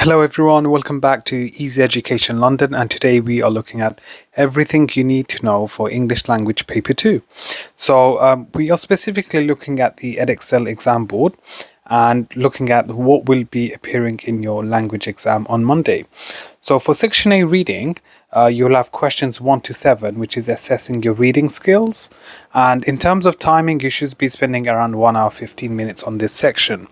Hello everyone, welcome back to Easy Education London, and today we are looking at everything you need to know for English Language Paper 2. So we are specifically looking at the Edexcel exam board and looking at what will be appearing in your language exam on Monday. So for Section A reading, you'll have questions 1 to 7, which is assessing your reading skills. And in terms of timing, you should be spending around 1 hour 15 minutes on this section.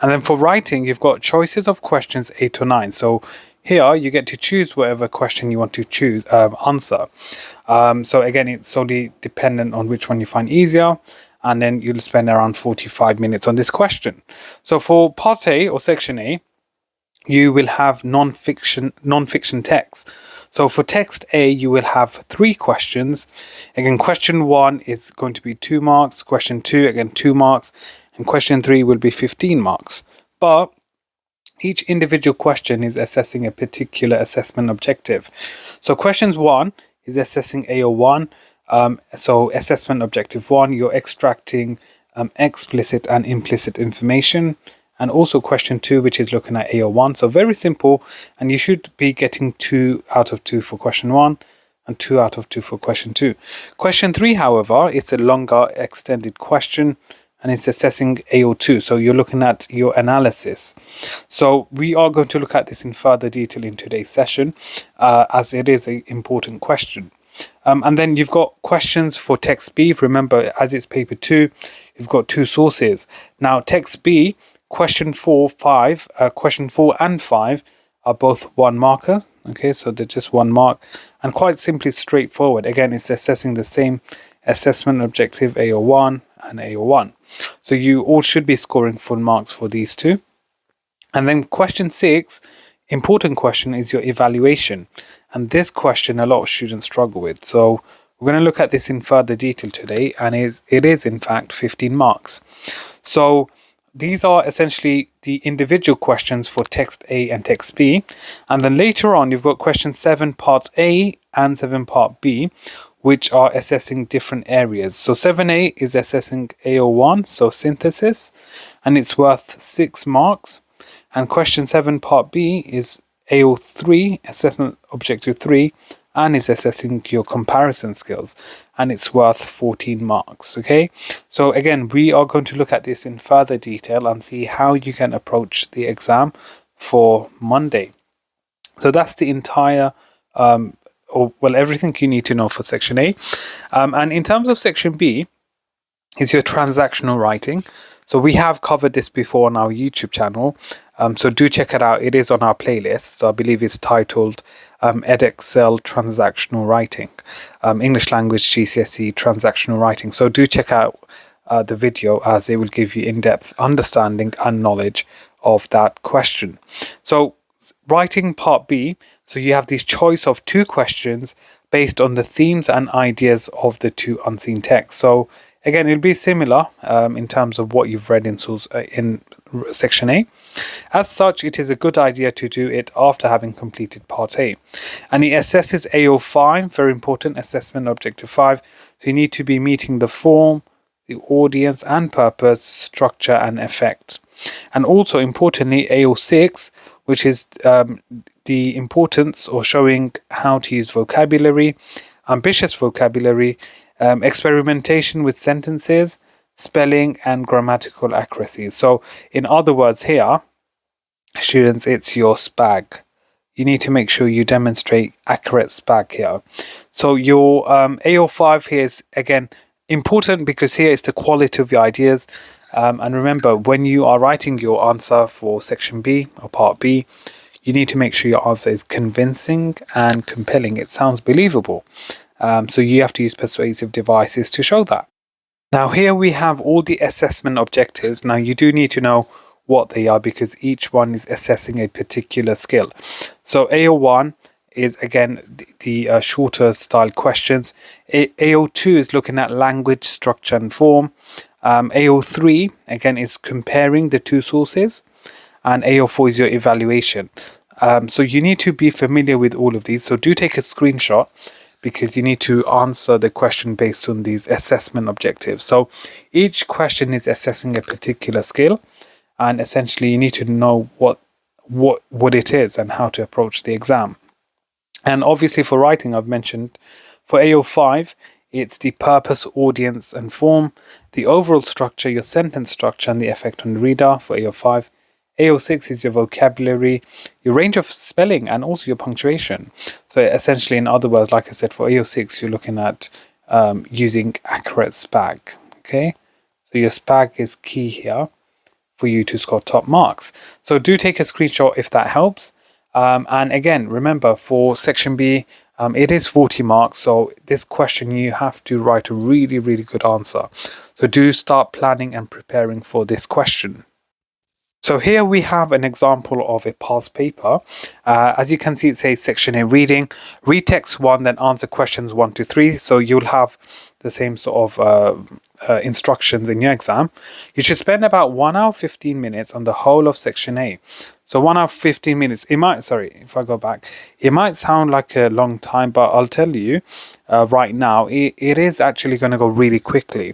And then for writing, you've got choices of questions 8 to 9. So here you get to choose whatever question you want to answer. So again, it's solely dependent on which one you find easier. And then you'll spend around 45 minutes on this question. So for Part A or Section A, you will have non-fiction text. So for text A, you will have 3 questions. Again, question 1 is going to be 2 marks. Question 2, again, 2 marks. And question 3 will be 15 marks. But each individual question is assessing a particular assessment objective. So questions 1 is assessing AO1. So assessment objective 1, you're extracting explicit and implicit information. And also question 2, which is looking at AO1. So very simple, and you should be getting 2 out of 2 for question 1 and 2 out of 2 for question 2. Question 3, however, is a longer extended question, and it's assessing AO2. So you're looking at your analysis. So we are going to look at this in further detail in today's session, as it is an important question. And then you've got questions for text B. Remember, as it's paper 2, you've got 2 sources. Now text B, question 4 and 5 are both 1 marker. Okay, so they're just 1 mark, and quite simply straightforward. Again, it's assessing the same assessment objective AO1 and AO1. So you all should be scoring full marks for these 2. And then question 6, important question, is your evaluation. And this question a lot of students struggle with. So we're going to look at this in further detail today, and it is in fact 15 marks. So these are essentially the individual questions for text A and text B. And then later on, you've got question 7 part A and 7 part B, which are assessing different areas. So 7A is assessing AO1, so synthesis, and it's worth 6 marks. And question 7 part B is AO3, assessment objective 3, and is assessing your comparison skills, and it's worth 14 marks. Okay, so again, we are going to look at this in further detail and see how you can approach the exam for Monday. So that's the entire everything you need to know for section A. And in terms of section B, is your transactional writing. So we have covered this before on our YouTube channel, so do check it out. It is on our playlist. So I believe it's titled Edexcel Transactional Writing, English Language GCSE Transactional Writing. So do check out the video, as it will give you in-depth understanding and knowledge of that question. So writing part B, so you have this choice of 2 questions based on the themes and ideas of the 2 unseen texts. So again, it'll be similar in terms of what you've read in section A. As such, it is a good idea to do it after having completed part A. And it assesses AO5, very important, assessment objective 5. So you need to be meeting the form, the audience and purpose, structure and effect. And also importantly, AO6, which is the importance or showing how to use vocabulary, ambitious vocabulary, experimentation with sentences, spelling and grammatical accuracy. So in other words here, students, it's your SPAG. You need to make sure you demonstrate accurate SPAG here. So your AO5 here is again important, because here is the quality of your ideas. And remember, when you are writing your answer for section B or part B, you need to make sure your answer is convincing and compelling. It sounds believable. So you have to use persuasive devices to show that. Now here we have all the assessment objectives. Now you do need to know what they are, because each one is assessing a particular skill. So AO1 is again the shorter style questions. AO2 is looking at language, structure and form. AO3 again is comparing the 2 sources, and AO4 is your evaluation. So you need to be familiar with all of these. So do take a screenshot, because you need to answer the question based on these assessment objectives. So each question is assessing a particular skill, and essentially you need to know what what it is and how to approach the exam. And obviously for writing, I've mentioned for AO5, it's the purpose, audience, and form, the overall structure, your sentence structure, and the effect on the reader for AO5. AO6 is your vocabulary, your range of spelling, and also your punctuation. So essentially, in other words, like I said, for AO6, you're looking at using accurate SPAG. Okay, so your SPAG is key here for you to score top marks. So do take a screenshot if that helps. And again, remember for section B, it is 40 marks. So this question, you have to write a really, really good answer. So do start planning and preparing for this question. So here we have an example of a past paper. As you can see, it says section A reading. Read text 1, then answer questions 1 to 3. So you'll have the same sort of instructions in your exam. You should spend about 1 hour 15 minutes on the whole of section A. So 1 hour 15 minutes, if I go back, it might sound like a long time, but I'll tell you right now, it is actually going to go really quickly.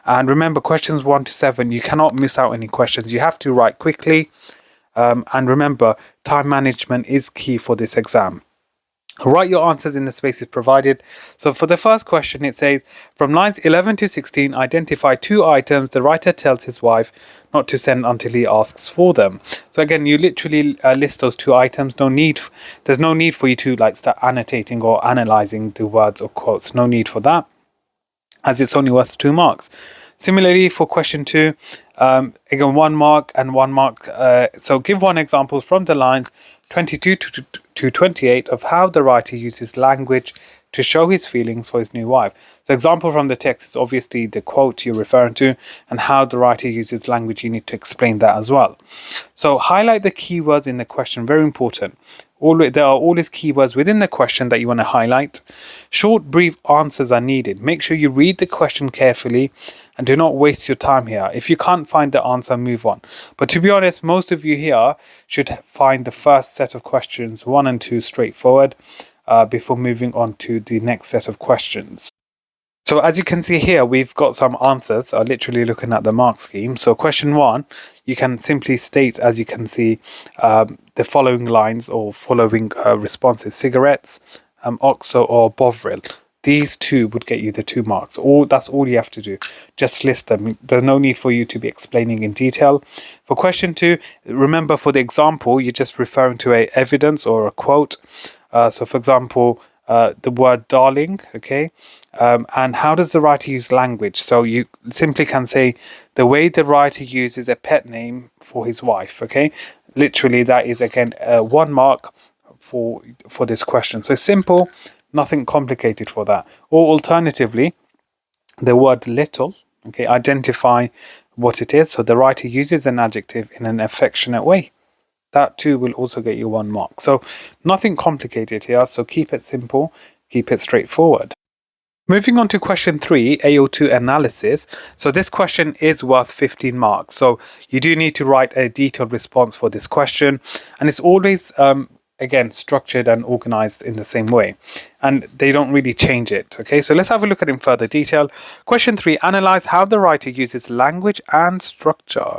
And remember, questions 1 to 7, you cannot miss out any questions. You have to write quickly. And remember, time management is key for this exam. Write your answers in the spaces provided. So for the first question, it says, from lines 11 to 16, identify 2 items the writer tells his wife not to send until he asks for them. So again, you literally list those 2 items. There's no need for you to start annotating or analyzing the words or quotes. No need for that, as it's only worth 2 marks. Similarly, for question 2, again, 1 mark and 1 mark. So give 1 example from the lines 22 to 28 of how the writer uses language to show his feelings for his new wife. The example from the text is obviously the quote you're referring to, and how the writer uses language, you need to explain that as well. So highlight the keywords in the question, very important. There are always keywords within the question that you want to highlight. Short, brief answers are needed. Make sure you read the question carefully and do not waste your time here. If you can't find the answer, move on. But to be honest, most of you here should find the first set of questions 1 and 2 straightforward before moving on to the next set of questions. So as you can see here, we've got some answers, literally looking at the mark scheme. So question 1, you can simply state, as you can see, the following lines or following responses: cigarettes, OXO or Bovril. These 2 would get you the 2 marks. That's all you have to do. Just list them. There's no need for you to be explaining in detail. For question 2, remember, for the example, you're just referring to a evidence or a quote. So for example, the word darling, okay? And how does the writer use language? So you simply can say the way the writer uses a pet name for his wife, okay? Literally, that is, again, 1 mark for this question. So simple, nothing complicated for that. Or alternatively, the word little, okay? Identify what it is. So the writer uses an adjective in an affectionate way. That too will also get you 1 mark. So nothing complicated here. So keep it simple, keep it straightforward. Moving on to question 3, AO2 analysis. So this question is worth 15 marks. So you do need to write a detailed response for this question. And it's always, again, structured and organized in the same way. And they don't really change it. Okay, so let's have a look at it in further detail. Question 3, analyze how the writer uses language and structure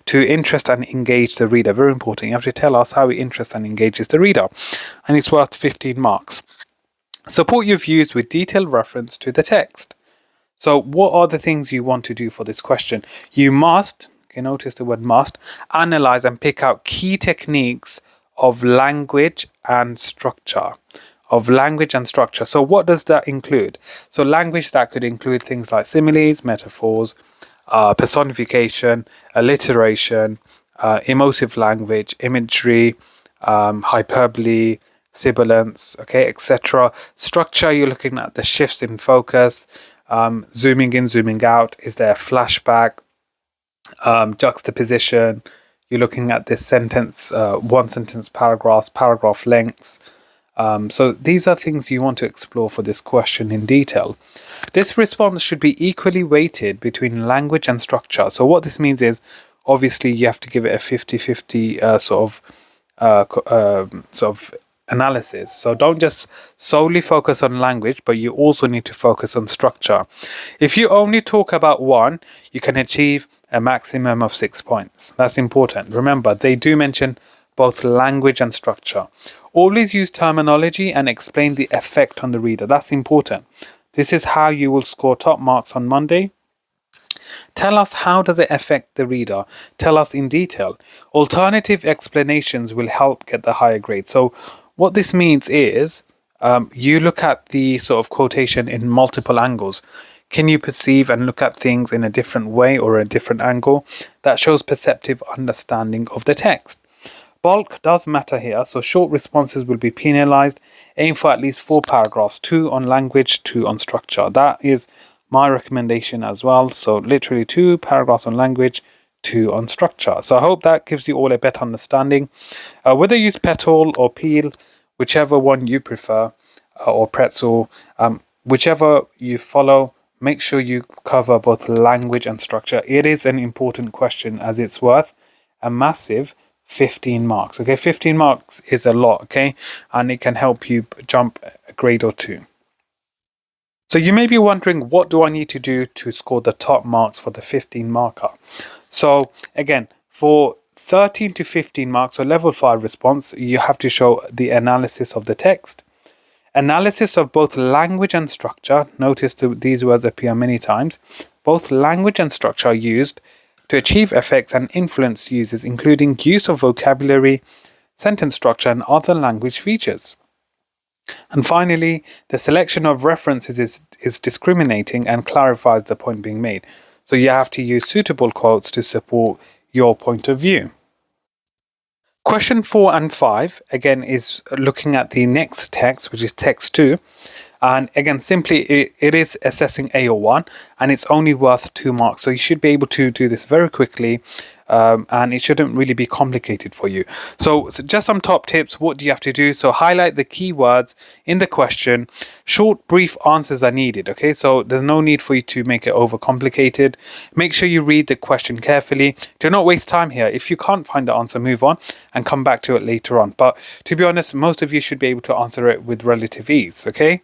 to interest and engage the reader. Very important. You have to tell us how it interests and engages the reader. And it's worth 15 marks. Support your views with detailed reference to the text. So what are the things you want to do for this question? You must, okay, notice the word must, analyze and pick out key techniques of language and structure. So what does that include? So language, that could include things like similes, metaphors, personification, alliteration, emotive language, imagery, hyperbole, sibilance, okay, etc. Structure, you're looking at the shifts in focus, zooming in, zooming out. Is there a flashback? Juxtaposition. You're looking at this sentence, 1 sentence paragraphs, paragraph lengths. So these are things you want to explore for this question in detail. This response should be equally weighted between language and structure. So what this means is, obviously, you have to give it a 50-50 sort of analysis. So don't just solely focus on language, but you also need to focus on structure. If you only talk about one, you can achieve a maximum of 6 points. That's important. Remember, they do mention both language and structure. Always use terminology and explain the effect on the reader. That's important. This is how you will score top marks on Monday. Tell us how does it affect the reader. Tell us in detail. Alternative explanations will help get the higher grade. So what this means is you look at the sort of quotation in multiple angles. Can you perceive and look at things in a different way or a different angle? That shows perceptive understanding of the text. Bulk does matter here, so short responses will be penalized. Aim for at least 4 paragraphs, 2 on language, 2 on structure. That is my recommendation as well. So literally 2 paragraphs on language, 2 on structure. So I hope that gives you all a better understanding. Whether you use petal or peel, whichever one you prefer, or pretzel, whichever you follow, make sure you cover both language and structure. It is an important question as it's worth a massive 15 marks. Okay, 15 marks is a lot, okay, and it can help you jump a grade or 2. So you may be wondering, what do I need to do to score the top marks for the 15 marker? So again, for 13 to 15 marks or level 5 response, you have to show the analysis of the text, analysis of both language and structure. Notice these words appear many times. Both language and structure are used to achieve effects and influence users, including use of vocabulary, sentence structure, and other language features. And finally, the selection of references is discriminating and clarifies the point being made. So you have to use suitable quotes to support your point of view. Question 4 and 5, again, is looking at the next text, which is text 2. And again, simply it is assessing AO1 and it's only worth 2 marks. So you should be able to do this very quickly and it shouldn't really be complicated for you. So just some top tips. What do you have to do? So highlight the key words in the question. Short, brief answers are needed. Okay, so there's no need for you to make it overcomplicated. Make sure you read the question carefully. Do not waste time here. If you can't find the answer, move on and come back to it later on. But to be honest, most of you should be able to answer it with relative ease. Okay.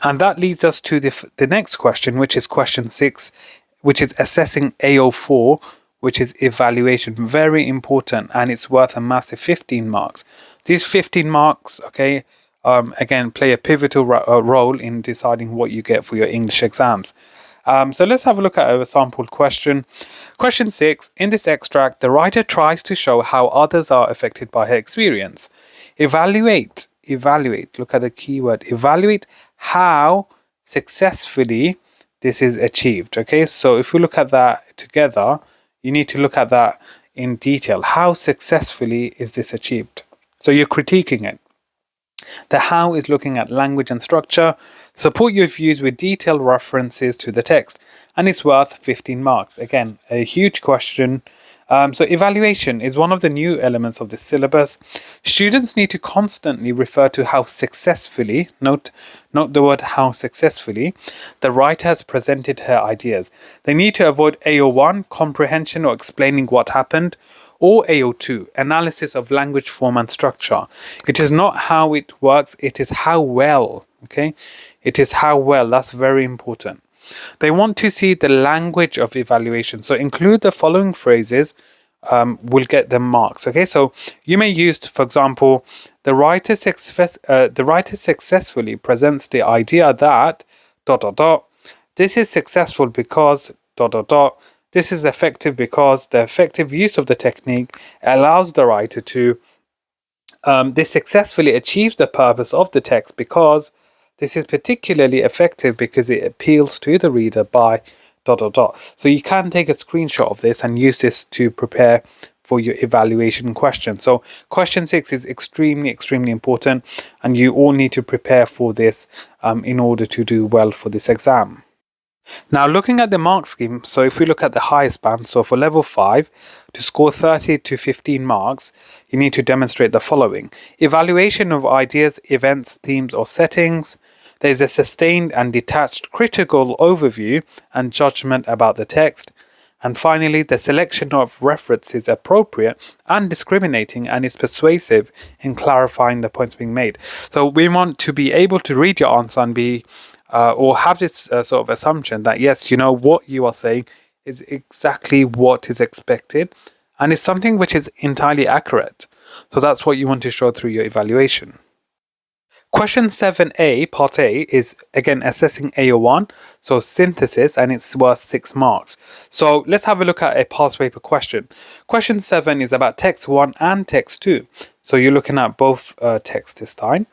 And that leads us to the next question, which is question 6, which is assessing AO4, which is evaluation. Very important, and it's worth a massive 15 marks. These 15 marks, okay, again, play a pivotal role in deciding what you get for your English exams. So let's have a look at a sample question. Question 6. In this extract, the writer tries to show how others are affected by her experience. Evaluate, look at the keyword, evaluate how successfully this is achieved. Okay, so if we look at that together, you need to look at that in detail. How successfully is this achieved? So you're critiquing it. The how is looking at language and structure. Support your views with detailed references to the text, and it's worth 15 marks. Again, a huge question. So evaluation is one of the new elements of the syllabus. Students need to constantly refer to how successfully, note the word how successfully, the writer has presented her ideas. They need to avoid AO1, comprehension or explaining what happened, or AO2, analysis of language form and structure. It is not how it works, it is how well, okay? It is how well, that's very important. They want to see the language of evaluation. So include the following phrases, will get them marks. Okay, so you may use, for example, the writer successfully presents the idea that ... This is successful because ... This is effective because the effective use of the technique allows the writer to this successfully achieves the purpose of the text because this is particularly effective because it appeals to the reader by ... So you can take a screenshot of this and use this to prepare for your evaluation question. So question 6 is extremely important, and you all need to prepare for this in order to do well for this exam. Now looking at the mark scheme, so if we look at the highest band, so for level 5, to score 30 to 15 marks, you need to demonstrate the following. Evaluation of ideas, events, themes or settings. There's a sustained and detached critical overview and judgment about the text. And finally, the selection of references appropriate and discriminating and is persuasive in clarifying the points being made. So we want to be able to read your answer and be or have this sort of assumption that yes, you know what you are saying is exactly what is expected and it's something which is entirely accurate. So that's what you want to show through your evaluation. Question 7a, part A, is again assessing AO1, so synthesis, and it's worth 6 marks. So let's have a look at a past paper question. Question 7 is about text 1 and text 2. So you're looking at both texts this time.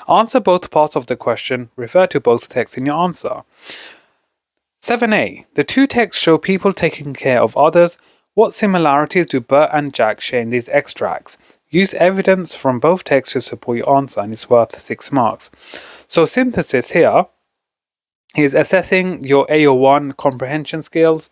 Answer both parts of the question, refer to both texts in your answer. 7a, the two texts show people taking care of others. What similarities do Bert and Jack share in these extracts? Use evidence from both texts to support your answer, and it's worth 6 marks. So synthesis here is assessing your AO1 comprehension skills,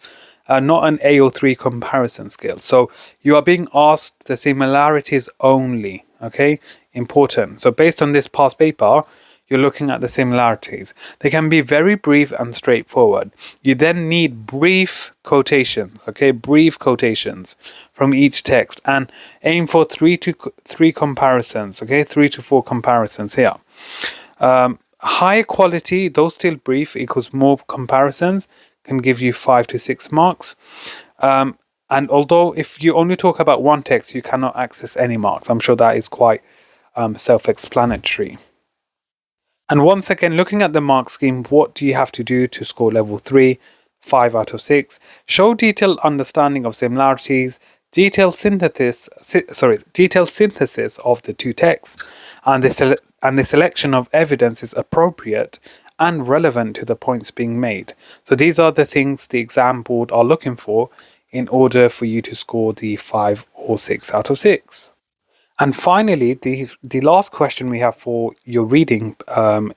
not an AO3 comparison skill. So you are being asked the similarities only, okay? Important. So based on this past paper, you're looking at the similarities. They can be very brief and straightforward. You then need brief quotations, okay? Brief quotations from each text, and aim for 3 to 4 comparisons, okay? 3 to 4 comparisons here. High quality, though still brief, equals more comparisons, can give you 5 to 6 marks. And although if you only talk about one text, you cannot access any marks. I'm sure that is quite self-explanatory. And once again, looking at the mark scheme, what do you have to do to score level 3? 5 out of 6. Show detailed understanding of similarities, detailed synthesis of the two texts, and the selection of evidence is appropriate and relevant to the points being made. So these are the things the exam board are looking for in order for you to score the 5 or 6 out of 6. And finally, the last question we have for your reading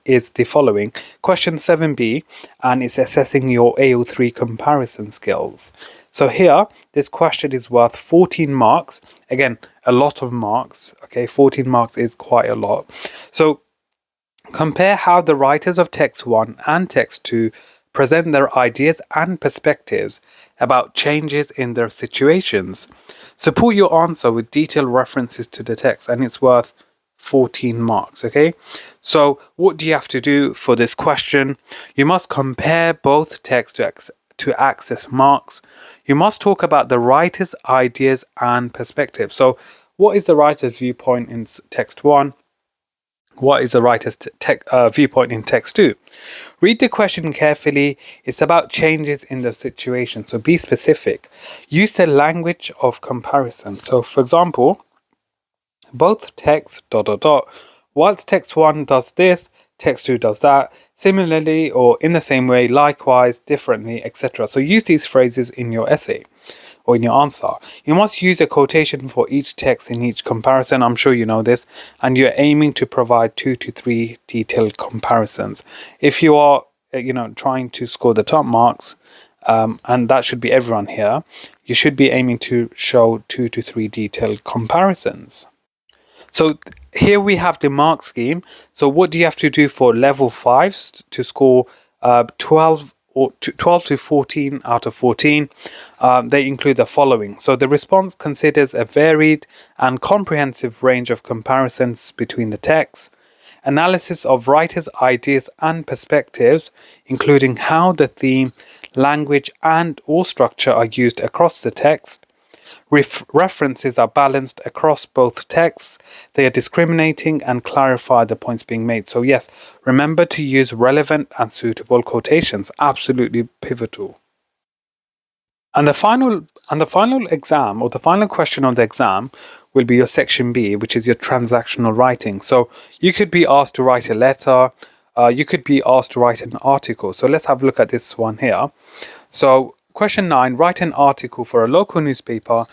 is the following. Question 7b, and it's assessing your AO3 comparison skills. So here, this question is worth 14 marks. Again, a lot of marks. Okay, 14 marks is quite a lot. So compare how the writers of text 1 and text 2 present their ideas and perspectives about changes in their situations. Support your answer with detailed references to the text, and it's worth 14 marks, okay? So what do you have to do for this question? You must compare both texts to access marks. You must talk about the writer's ideas and perspectives. So what is the writer's viewpoint in text 1? What is the writer's viewpoint in text 2? Read the question carefully. It's about changes in the situation, so be specific. Use the language of comparison. So for example, both texts ... Whilst text 1 does this, text 2 does that. Similarly, or in the same way, likewise, differently, etc. So use these phrases in your essay or in your answer. You must use a quotation for each text in each comparison. I'm sure you know this, and you're aiming to provide 2 to 3 detailed comparisons. If you are, trying to score the top marks, and that should be everyone here, you should be aiming to show 2 to 3 detailed comparisons. So here we have the mark scheme. So what do you have to do for level 5 to score 12 to 14 out of 14? They include the following. So the response considers a varied and comprehensive range of comparisons between the texts, analysis of writers' ideas and perspectives, including how the theme, language and/or structure are used across the text. References are balanced across both texts. They are discriminating and clarify the points being made. So yes, remember to use relevant and suitable quotations. Absolutely pivotal. And the final exam, or the final question on the exam, will be your section B, which is your transactional writing. So you could be asked to write a letter. You could be asked to write an article. So let's have a look at this one here. So question 9, write an article for a local newspaper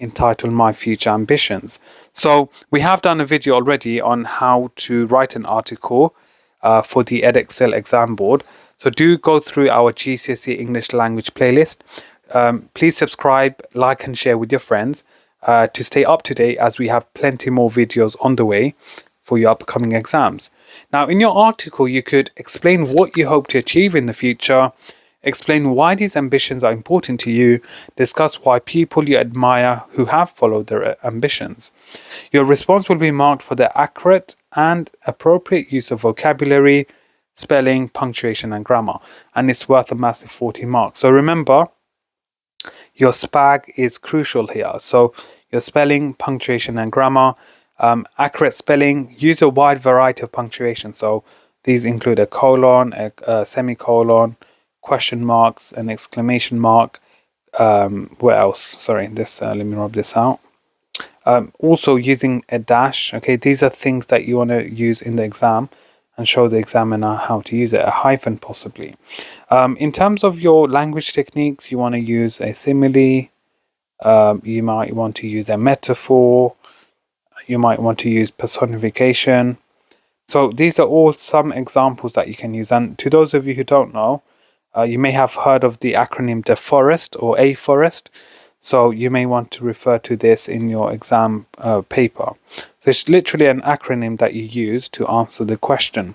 entitled My Future Ambitions. So we have done a video already on how to write an article for the Edexcel exam board. So do go through our GCSE English Language playlist. Please subscribe, like and share with your friends to stay up to date, as we have plenty more videos on the way for your upcoming exams. Now, in your article, you could explain what you hope to achieve in the future, explain why these ambitions are important to you, discuss why people you admire who have followed their ambitions. Your response will be marked for the accurate and appropriate use of vocabulary, spelling, punctuation and grammar, and it's worth a massive 40 marks. So remember, your SPAG is crucial here. So your spelling, punctuation and grammar, Accurate spelling, use a wide variety of punctuation. So these include a colon, a semicolon, question marks, an exclamation mark. What else? Sorry, this let me rub this out. Also using a dash. Okay, these are things that you want to use in the exam and show the examiner how to use it. A hyphen possibly. In terms of your language techniques, you want to use a simile. You might want to use a metaphor. You might want to use personification. So these are all some examples that you can use. And to those of you who don't know, you may have heard of the acronym DeForest or A Forest. So you may want to refer to this in your exam paper. So it's literally an acronym that you use to answer the question.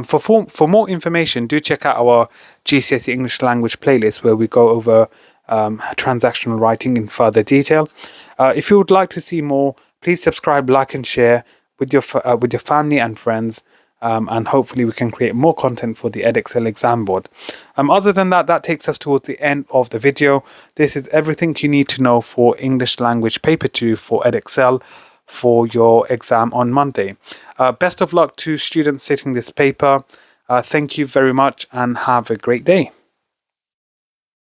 For more information, do check out our GCSE English Language playlist where we go over transactional writing in further detail. If you would like to see more, please subscribe, like and share with your family and friends. And hopefully we can create more content for the Edexcel exam board. Other than that, that takes us towards the end of the video. This is everything you need to know for English Language Paper 2 for Edexcel for your exam on Monday. Best of luck to students sitting this paper. Thank you very much and have a great day.